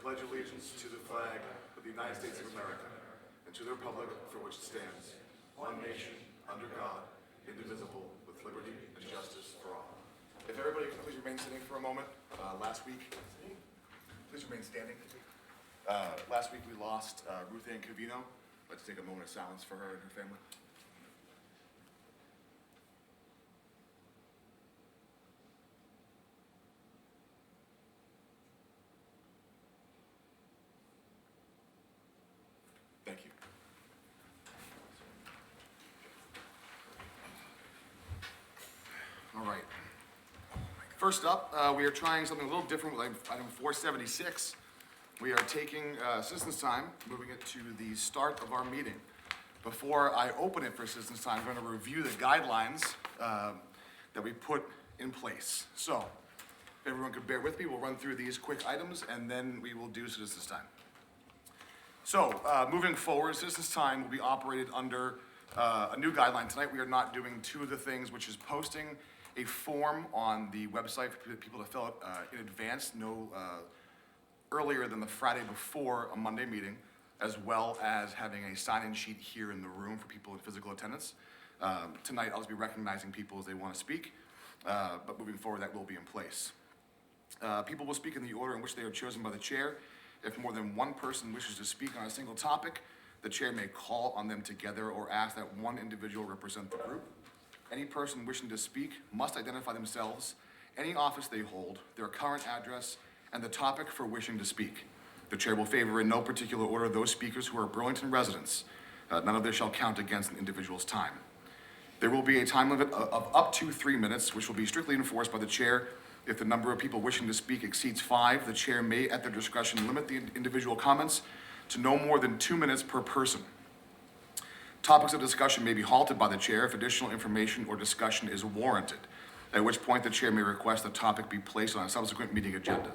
pledge allegiance to the flag of the United States of America and to the republic for which it stands, one nation, under God, indivisible, with liberty and justice for all. If everybody can please remain sitting for a moment. Last week, please remain standing. Last week we lost Ruth Ann Cavino. Let's take a moment of silence for her and her family. Thank you. All right. First up, we are trying something a little different with item 476. We are taking citizens' time, moving it to the start of our meeting. Before I open it for citizens' time, I'm going to review the guidelines that we put in place. So, if everyone could bear with me, we'll run through these quick items and then we will do citizens' time. So, moving forward, citizens' time will be operated under a new guideline. Tonight we are not doing two of the things, which is posting a form on the website for people to fill out in advance, no earlier than the Friday before a Monday meeting, as well as having a sign-in sheet here in the room for people in physical attendance. Tonight I'll just be recognizing people as they want to speak, but moving forward that will be in place. People will speak in the order in which they are chosen by the chair. If more than one person wishes to speak on a single topic, the chair may call on them together or ask that one individual represent the group. Any person wishing to speak must identify themselves, any office they hold, their current address, and the topic for wishing to speak. The chair will favor in no particular order those speakers who are Burlington residents. None of this shall count against an individual's time. There will be a time limit of up to 3 minutes, which will be strictly enforced by the chair. If the number of people wishing to speak exceeds 5, the chair may, at their discretion, limit the individual comments to no more than 2 minutes per person. Topics of discussion may be halted by the chair if additional information or discussion is warranted, at which point the chair may request the topic be placed on a subsequent meeting agenda.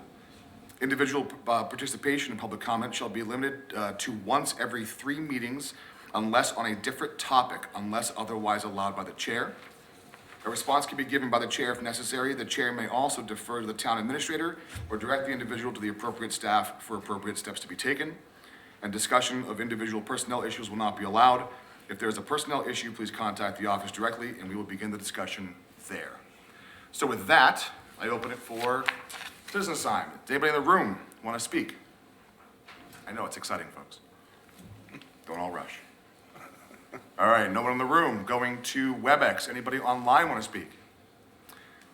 Individual participation in public comment shall be limited to once every 3 meetings unless on a different topic, unless otherwise allowed by the chair. A response can be given by the chair if necessary. The chair may also defer to the town administrator or direct the individual to the appropriate staff for appropriate steps to be taken. And discussion of individual personnel issues will not be allowed. If there is a personnel issue, please contact the office directly and we will begin the discussion there. So with that, I open it for citizens' time. Does anybody in the room want to speak? I know it's exciting, folks. Don't all rush. All right, no one in the room. Going to WebEx. Anybody online want to speak?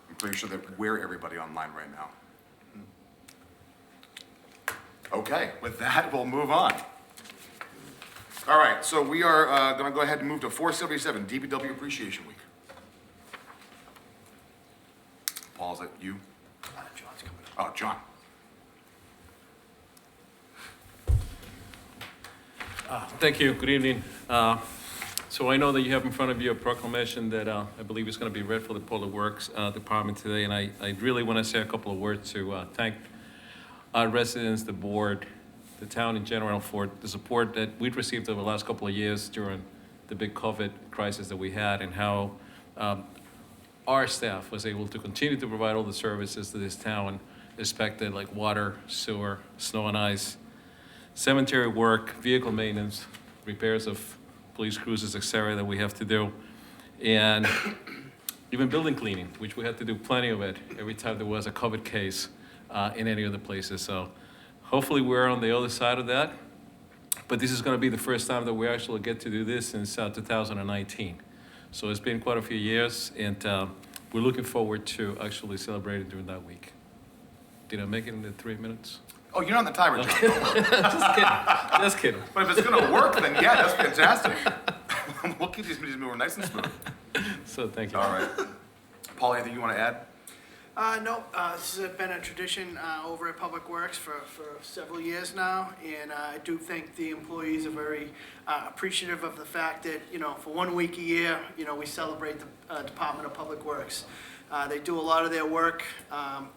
I'm pretty sure that we're everybody online right now. Okay, with that, we'll move on. All right, so we are going to go ahead and move to 477, Dbw Appreciation Week. Paul, is that you? John's coming up. Oh, John. Thank you. Good evening. So I know that you have in front of you a proclamation that I believe is going to be read for the Public Works Department today, and I really want to say a couple of words to thank our residents, the board, the town in general for the support that we've received over the last couple of years during the big COVID crisis that we had, and how our staff was able to continue to provide all the services to this town expected, like water, sewer, snow and ice, cemetery work, vehicle maintenance, repairs of police cruisers, etc. that we have to do, and even building cleaning, which we had to do plenty of it every time there was a COVID case in any of the places. So hopefully we're on the other side of that, but this is going to be the first time that we actually get to do this since 2019. So it's been quite a few years, and we're looking forward to actually celebrating during that week. Did I make it in the 3 minutes? Oh, you're on the timer, John. Just kidding. Just kidding. But if it's going to work, then yeah, that's fantastic. We'll keep these meetings moving nice and smooth. So thank you. All right. Paul, anything you want to add? No, this has been a tradition over at Public Works for several years now, and I do think the employees are very appreciative of the fact that, for 1 week a year, we celebrate the Department of Public Works. They do a lot of their work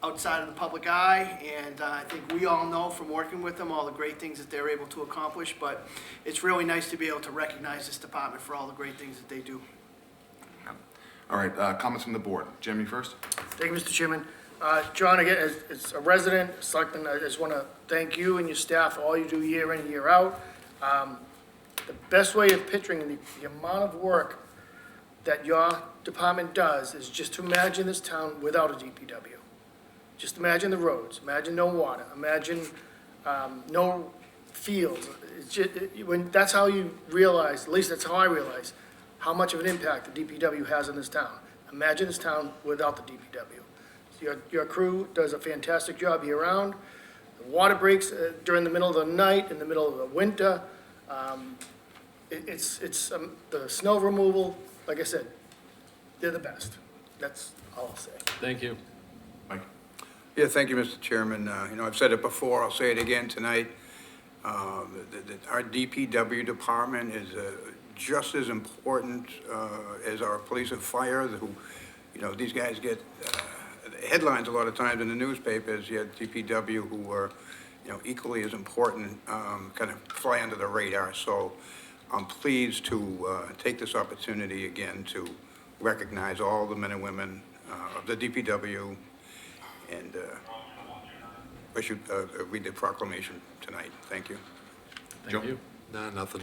outside of the public eye, and I think we all know from working with them all the great things that they're able to accomplish, but it's really nice to be able to recognize this department for all the great things that they do. All right, comments from the board. Jimmy first. Thank you, Mr. Chairman. John, again, as a resident, selectman, I just want to thank you and your staff for all you do year in and year out. The best way of picturing the amount of work that your department does is just to imagine this town without a DPW. Just imagine the roads, imagine no water, imagine no fields. It's just, that's how you realize, at least that's how I realize, how much of an impact the DPW has in this town. Imagine this town without the DPW. Your crew does a fantastic job year-round. The water breaks during the middle of the night, in the middle of the winter. The snow removal, like I said, they're the best. That's all I'll say. Thank you. Mike? Yeah, thank you, Mr. Chairman. I've said it before, I'll say it again tonight. Our DPW department is just as important as our police and fire, who, these guys get headlines a lot of times in the newspapers, yet DPW, who are, equally as important, kind of fly under the radar. So I'm pleased to take this opportunity again to recognize all the men and women of the DPW, and I should read the proclamation tonight. Thank you. Thank you. Nah, nothing.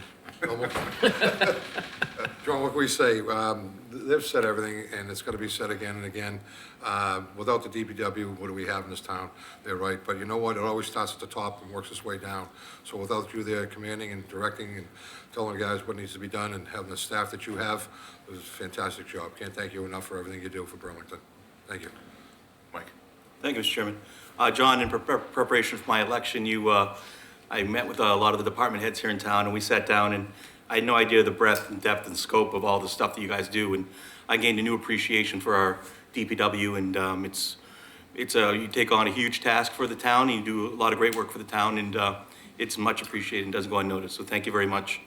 John, what can we say? They've said everything, and it's gonna be said again and again. Without the DPW, what do we have in this town? They're right, but you know what? It always starts at the top and works its way down. So without you there commanding and directing and telling the guys what needs to be done and having the staff that you have, it was a fantastic job. Can't thank you enough for everything you do for Burlington. Thank you. Mike? Thank you, Mr. Chairman. John, in preparation for my election, I met with a lot of the department heads here in town, and we sat down, and I had no idea the breadth and depth and scope of all the stuff that you guys do, and I gained a new appreciation for our DPW, and you take on a huge task for the town, and you do a lot of great work for the town, and it's much appreciated and doesn't go unnoticed, so thank you very much.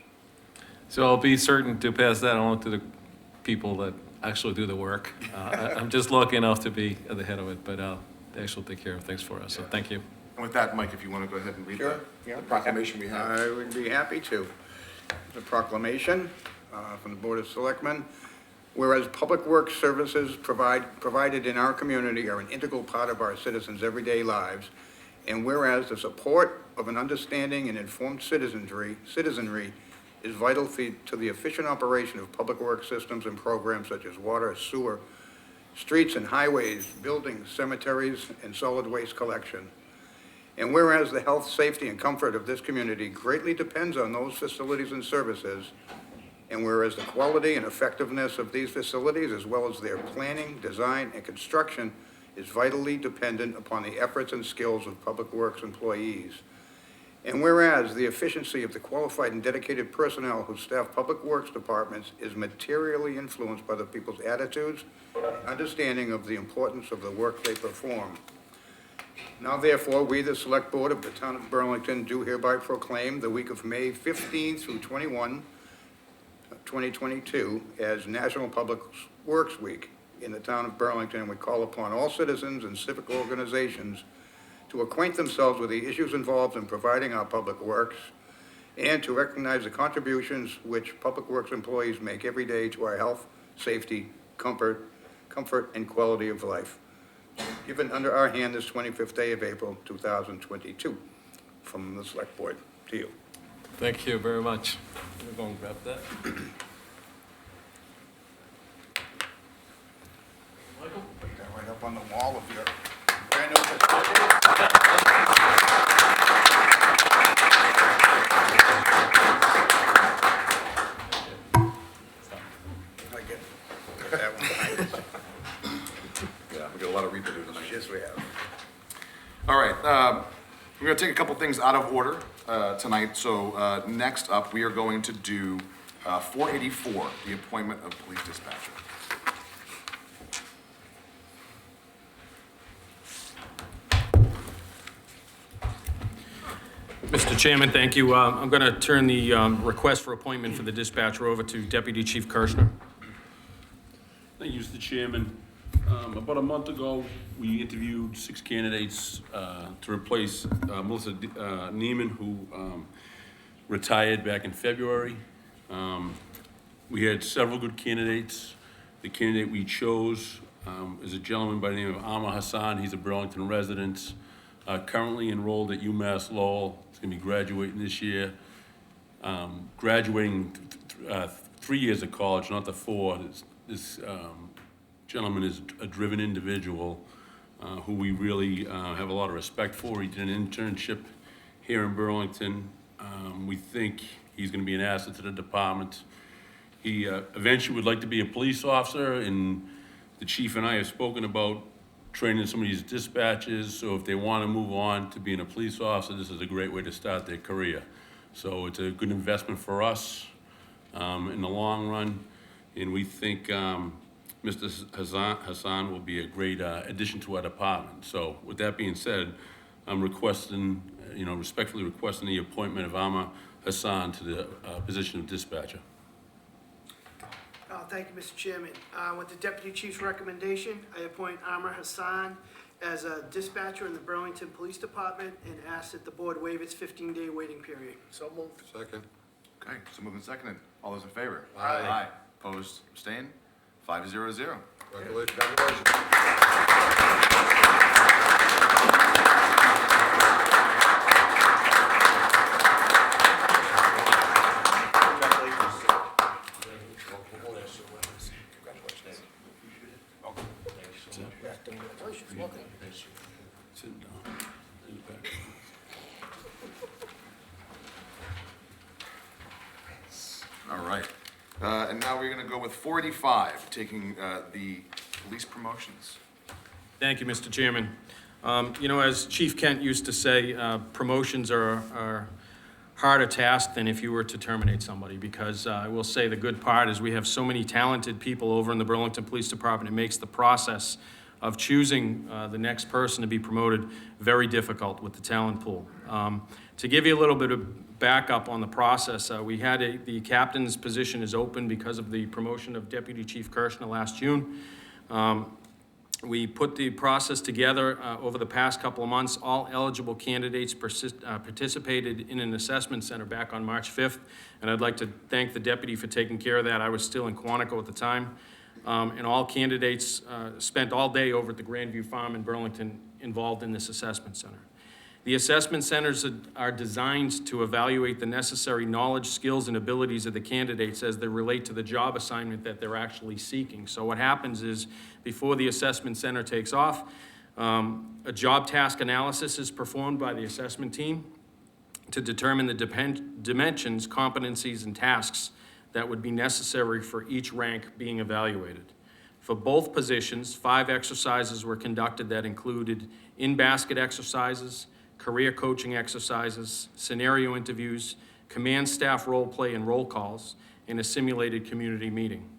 So I'll be certain to pass that on to the people that actually do the work. I'm just lucky enough to be at the head of it, but they actually take care of things for us, so thank you. And with that, Mike, if you want to go ahead and read Sure, the yeah. proclamation we have. I would be happy to. The proclamation from the Board of Selectmen. Whereas public works services provided in our community are an integral part of our citizens' everyday lives, and whereas the support of an understanding and informed citizenry is vital to the efficient operation of public works systems and programs such as water, sewer, streets and highways, buildings, cemeteries, and solid waste collection. And whereas the health, safety, and comfort of this community greatly depends on those facilities and services, and whereas the quality and effectiveness of these facilities, as well as their planning, design, and construction, is vitally dependent upon the efforts and skills of public works employees. And whereas the efficiency of the qualified and dedicated personnel who staff public works departments is materially influenced by the people's attitudes and understanding of the importance of the work they perform. Now therefore, we, the Select Board of the Town of Burlington, do hereby proclaim the week of May 15 through 21, 2022, as National Public Works Week in the Town of Burlington, and we call upon all citizens and civic organizations to acquaint themselves with the issues involved in providing our public works, and to recognize the contributions which public works employees make every day to our health, safety, comfort, and quality of life. Given under our hand this 25th day of April, 2022, from the Select Board to you. Thank you very much. We're going to grab that. Michael? Put that right up on the wall of your brand new facility. I get that one. Yeah, we got a lot of read to do tonight. Yes, we have. All right, we're going to take a couple things out of order tonight. So next up, we are going to do 484, the appointment of police dispatcher. Mr. Chairman, thank you. I'm going to turn the request for appointment for the dispatcher over to Deputy Chief Kirshner. Thank you, Mr. Chairman. About a month ago, we interviewed 6 candidates to replace Melissa Neiman, who retired back in February. We had several good candidates. The candidate we chose is a gentleman by the name of Amar Hassan. He's a Burlington resident, currently enrolled at UMass Lowell. He's going to be graduating this year. Graduating 3 years of college, not the 4. This gentleman is a driven individual who we really have a lot of respect for. He did an internship here in Burlington. We think he's going to be an asset to the department. He eventually would like to be a police officer, and the chief and I have spoken about training some of these dispatchers, so if they want to move on to being a police officer, this is a great way to start their career. So it's a good investment for us in the long run, and we think Mr. Hassan will be a great addition to our department. So with that being said, I'm requesting, respectfully requesting the appointment of Amar Hassan to the position of dispatcher. Thank you, Mr. Chairman. With the Deputy Chief's recommendation, I appoint Amar Hassan as a dispatcher in the Burlington Police Department and ask that the board waive its 15-day waiting period. So moved. Second. Okay, so moved and seconded. All those in favor? Aye. Opposed, abstained? 5-0-0. Congratulations. Sit down. In the back. All right. And now we're going to go with 45, taking the police promotions. Thank you, Mr. Chairman. As Chief Kent used to say, promotions are harder task than if you were to terminate somebody, because I will say the good part is we have so many talented people over in the Burlington Police Department. It makes the process of choosing the next person to be promoted very difficult with the talent pool. To give you a little bit of backup on the process, we had the captain's position is open because of the promotion of Deputy Chief Kirshner last June. We put the process together over the past couple of months. All eligible candidates participated in an assessment center back on March 5th, and I'd like to thank the deputy for taking care of that. I was still in Quantico at the time. And all candidates spent all day over at the Grandview Farm in Burlington involved in this assessment center. The assessment centers are designed to evaluate the necessary knowledge, skills, and abilities of the candidates as they relate to the job assignment that they're actually seeking. So what happens is, before the assessment center takes off, a job task analysis is performed by the assessment team to determine the dimensions, competencies, and tasks that would be necessary for each rank being evaluated. For both positions, 5 exercises were conducted that included in-basket exercises, career coaching exercises, scenario interviews, command staff role play and roll calls, and a simulated community meeting.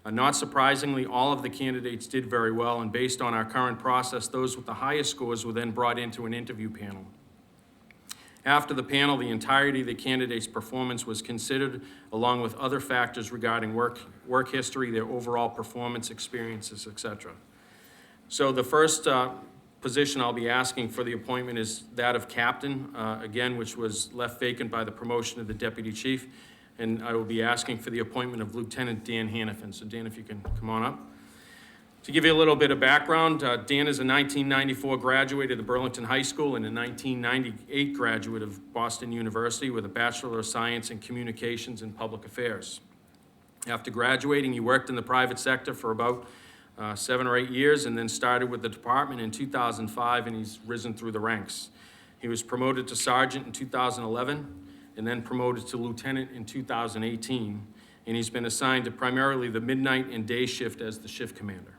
Not surprisingly, all of the candidates did very well, and based on our current process, those with the highest scores were then brought into an interview panel. After the panel, the entirety of the candidate's performance was considered, along with other factors regarding work history, their overall performance, experiences, etc. So the first position I'll be asking for the appointment is that of captain, again, which was left vacant by the promotion of the deputy chief. And I will be asking for the appointment of Lieutenant Dan Hanafin. So Dan, if you can come on up. To give you a little bit of background, Dan is a 1994 graduate of the Burlington High School and a 1998 graduate of Boston University with a Bachelor of Science in Communications and Public Affairs. After graduating, he worked in the private sector for about 7 or 8 years and then started with the department in 2005, and he's risen through the ranks. He was promoted to sergeant in 2011 and then promoted to lieutenant in 2018, and he's been assigned to primarily the midnight and day shift as the shift commander.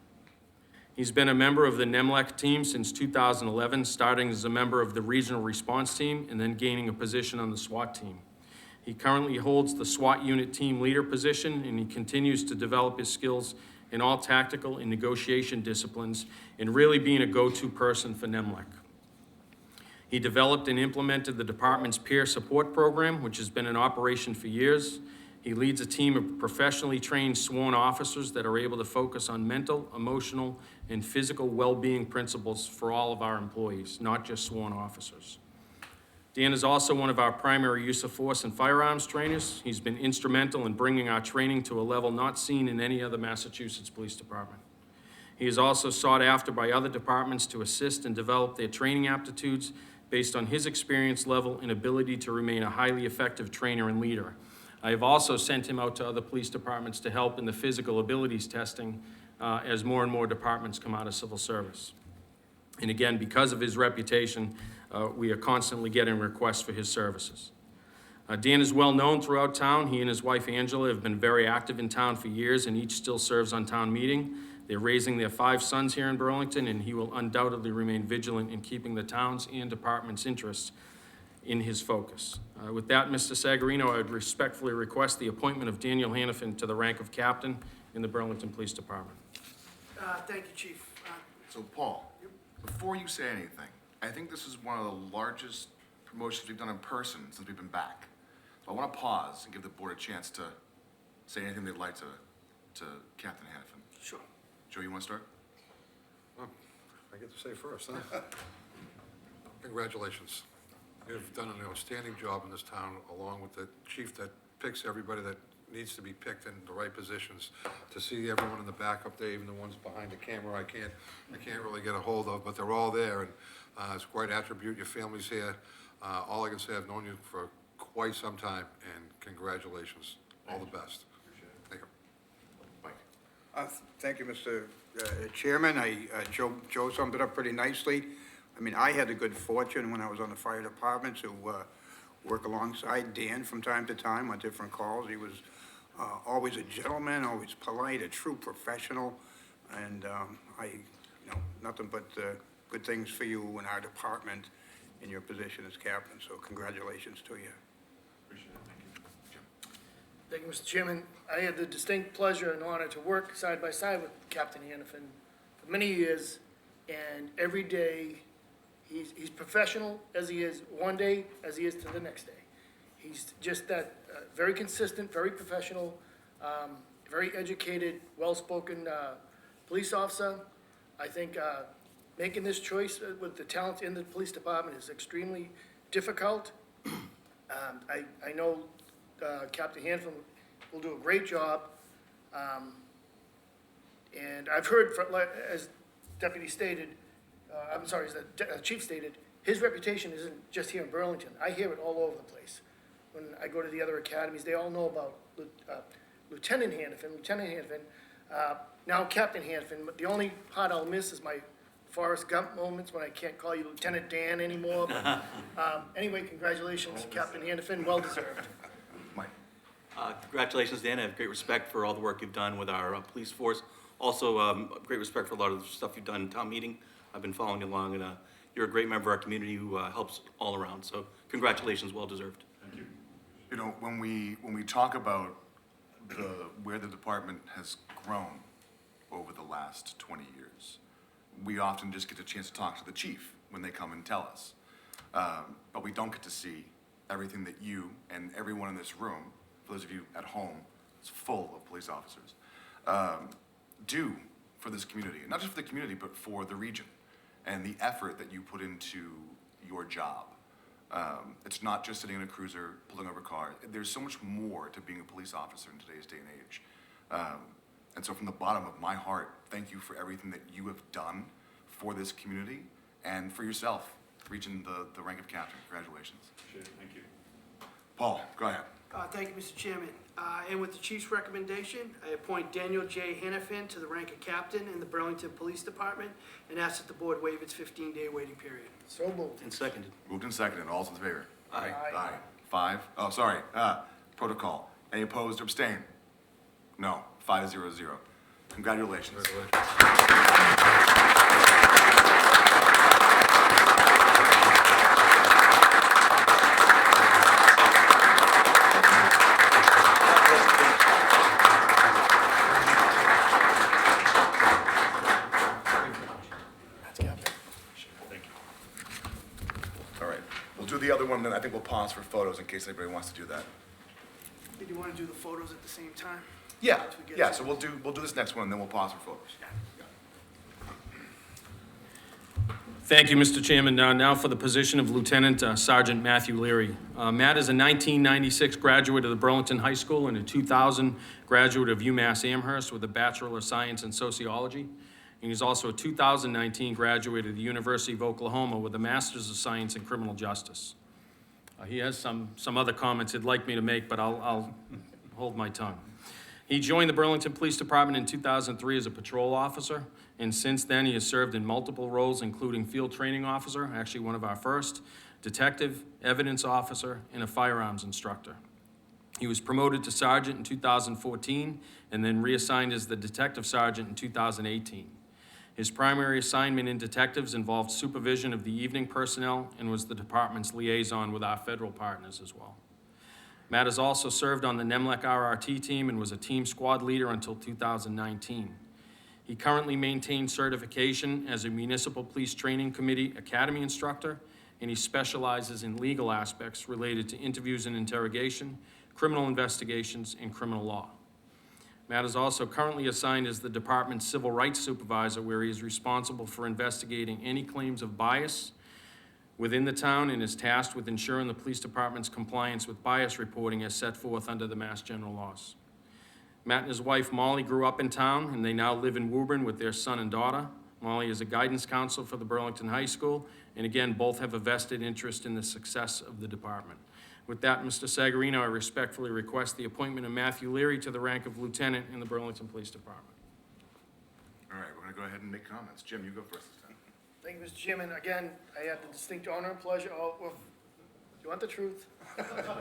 He's been a member of the NEMLEC team since 2011, starting as a member of the regional response team and then gaining a position on the SWAT team. He currently holds the SWAT unit team leader position, and he continues to develop his skills in all tactical and negotiation disciplines and really being a go-to person for NEMLEC. He developed and implemented the department's peer support program, which has been in operation for years. He leads a team of professionally trained sworn officers that are able to focus on mental, emotional, and physical well-being principles for all of our employees, not just sworn officers. Dan is also one of our primary use of force and firearms trainers. He's been instrumental in bringing our training to a level not seen in any other Massachusetts Police Department. He is also sought after by other departments to assist and develop their training aptitudes based on his experience level and ability to remain a highly effective trainer and leader. I have also sent him out to other police departments to help in the physical abilities testing as more and more departments come out of civil service. And again, because of his reputation, we are constantly getting requests for his services. Dan is well known throughout town. He and his wife Angela have been very active in town for years, and each still serves on town meeting. They're raising their 5 sons here in Burlington, and he will undoubtedly remain vigilant in keeping the town's and department's interests in his focus. With that, Mr. Sagarino, I would respectfully request the appointment of Daniel Hanafin to the rank of captain in the Burlington Police Department. Thank you, Chief. So Paul, before you say anything, I think this is one of the largest promotions we've done in person since we've been back. So I want to pause and give the board a chance to say anything they'd like to Captain Hanafin. Sure. Joe, you want to start? I get to say first, huh? Congratulations. You've done an outstanding job in this town, along with the chief that picks everybody that needs to be picked in the right positions. To see everyone in the back up there, even the ones behind the camera, I can't really get a hold of, but they're all there, and it's a great attribute. Your family's here. All I can say, I've known you for quite some time, and congratulations. All the best. Thank you. Mike. Thank you, Mr. Chairman. Joe summed it up pretty nicely. I mean, I had the good fortune when I was on the fire department to work alongside Dan from time to time on different calls. He was always a gentleman, always polite, a true professional, and nothing but good things for you and our department in your position as captain. So congratulations to you. Appreciate it. Thank you. Jim. Thank you, Mr. Chairman. I had the distinct pleasure and honor to work side by side with Captain Hanafin for many years, and every day he's professional as he is one day as he is to the next day. He's just that very consistent, very professional, very educated, well-spoken police officer. I think making this choice with the talent in the police department is extremely difficult. I know Captain Hanafin will do a great job. And I've heard, as Deputy stated, as the Chief stated, his reputation isn't just here in Burlington. I hear it all over the place. When I go to the other academies, they all know about Lieutenant Hanafin, now Captain Hanafin. But the only part I'll miss is my Forrest Gump moments when I can't call you Lieutenant Dan anymore. But, anyway, congratulations, Captain Hanafin, well deserved. Mike. Congratulations, Dan. I have great respect for all the work you've done with our police force. Also, great respect for a lot of the stuff you've done in town meeting. I've been following along, and you're a great member of our community who helps all around. So congratulations, well deserved. Thank you. You know, when we talk about where the department has grown over the last 20 years, we often just get a chance to talk to the chief when they come and tell us. But we don't get to see everything that you and everyone in this room, for those of you at home, it's full of police officers, do for this community. And not just for the community, but for the region and the effort that you put into your job. It's not just sitting in a cruiser, pulling over cars. There's so much more to being a police officer in today's day and age. And so from the bottom of my heart, thank you for everything that you have done for this community and for yourself, reaching the rank of captain. Congratulations. Appreciate it. Thank you. Paul, go ahead. Thank you, Mr. Chairman. And with the Chief's recommendation, I appoint Daniel J. Hanafin to the rank of captain in the Burlington Police Department and ask that the board waive its 15-day waiting period. So moved. And seconded. Moved and seconded. All's in favor? Aye. Aye. 5. Oh, sorry. Protocol. Any opposed or abstain? No. 5-0-0. Congratulations. All right. We'll do the other one, then I think we'll pause for photos in case anybody wants to do that. Did you want to do the photos at the same time? Yeah, Once we get yeah, to- so we'll do this next one, and then we'll pause for photos. Thank you, Mr. Chairman. Now for the position of Lieutenant Sergeant Matthew Leary. Matt is a 1996 graduate of the Burlington High School and a 2000 graduate of UMass Amherst with a Bachelor of Science in Sociology. and he's also a 2019 graduate of the University of Oklahoma with a Master's of Science in Criminal Justice. He has some other comments he'd like me to make, but I'll hold my tongue. He joined the Burlington Police Department in 2003 as a patrol officer, and since then he has served in multiple roles, including field training officer, actually one of our first, detective, evidence officer, and a firearms instructor. He was promoted to sergeant in 2014 and then reassigned as the detective sergeant in 2018. His primary assignment in detectives involved supervision of the evening personnel and was the department's liaison with our federal partners as well. Matt has also served on the NEMLEC RRT team and was a team squad leader until 2019. He currently maintains certification as a Municipal Police Training Committee Academy instructor, and he specializes in legal aspects related to interviews and interrogation, criminal investigations, and criminal law. Matt is also currently assigned as the department's civil rights supervisor, where he is responsible for investigating any claims of bias within the town and is tasked with ensuring the police department's compliance with bias reporting as set forth under the Mass General laws. Matt and his wife Molly grew up in town, and they now live in Woburn with their son and daughter. Molly is a guidance counselor for the Burlington High School, and again, both have a vested interest in the success of the department. With that, Mr. Sagarino, I respectfully request the appointment of Matthew Leary to the rank of lieutenant in the Burlington Police Department. All right, we're gonna go ahead and make comments. Jim, you go first this time. Thank you, Mr. Chairman. Again, I had the distinct honor and pleasure, you want the truth?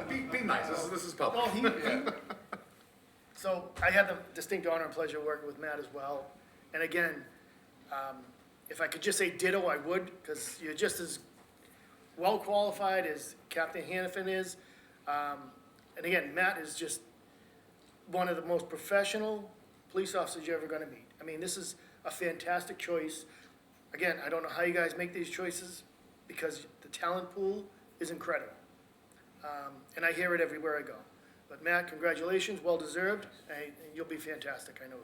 Be nice, this is No, public. So I had the distinct honor and pleasure of working with Matt as well. And again, if I could just say ditto, I would, because you're just as well qualified as Captain Hanafin is. And again, Matt is just one of the most professional police officers you're ever gonna meet. I mean, this is a fantastic choice. Again, I don't know how you guys make these choices, because the talent pool is incredible. And I hear it everywhere I go. But Matt, congratulations, well-deserved, and you'll be fantastic, I know you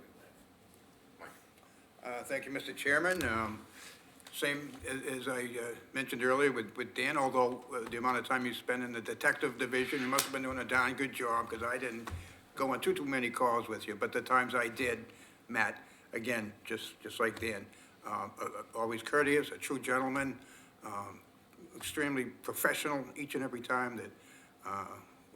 will. Thank you, Mr. Chairman. Same as I mentioned earlier with Dan, although the amount of time you spend in the detective division, you must have been doing a darn good job, because I didn't go on too many calls with you, but the times I did, Matt, again, just like Dan, always courteous, a true gentleman, extremely professional each and every time that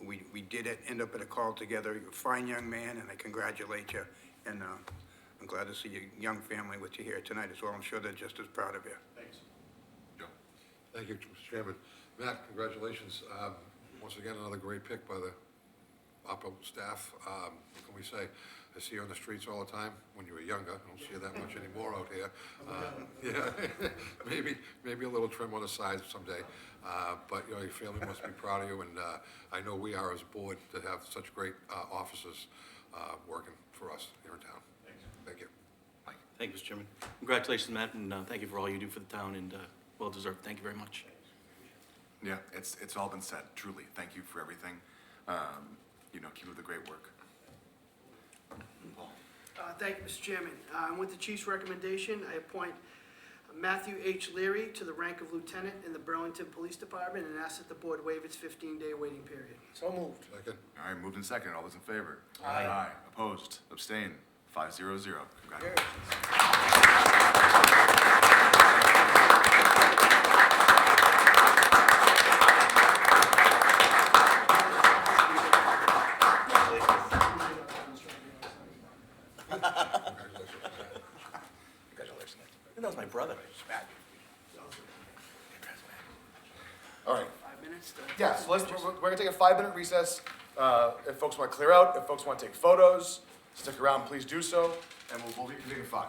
we did end up at a call together. You're a fine young man, and I congratulate you, and I'm glad to see your young family with you here tonight as well. I'm sure they're just as proud of you. Thanks. Joe. Thank you, Mr. Chairman. Matt, congratulations. Once again, another great pick by the Oppo staff. What can we say? I see you on the streets all the time. When you were younger, I don't see you that much anymore out here. Yeah, maybe a little trim on the side someday. But you know, your family must be proud of you, and I know we are as a board to have such great officers working for us here in town. Thank you. Mike. Thank you, Mr. Chairman. Congratulations, Matt, and thank you for all you do for the town, and well-deserved. Thank you very much. Yeah, it's all been said, truly. Thank you for everything. You know, keep up the great work. Paul. Thank you, Mr. Chairman. With the chief's recommendation, I appoint Matthew H. Leary to the rank of lieutenant in the Burlington Police Department, and ask that the board waive its 15-day waiting period. So moved. Second. All right, moved in second. All those in favor? Aye. Opposed? Abstained? 5-0-0. Congratulations. That was my brother. All right. 5 minutes to... Yeah, so we're gonna take a 5-minute recess. If folks wanna clear out, if folks wanna take photos, stick around, please do so, and we'll reconvene at 5.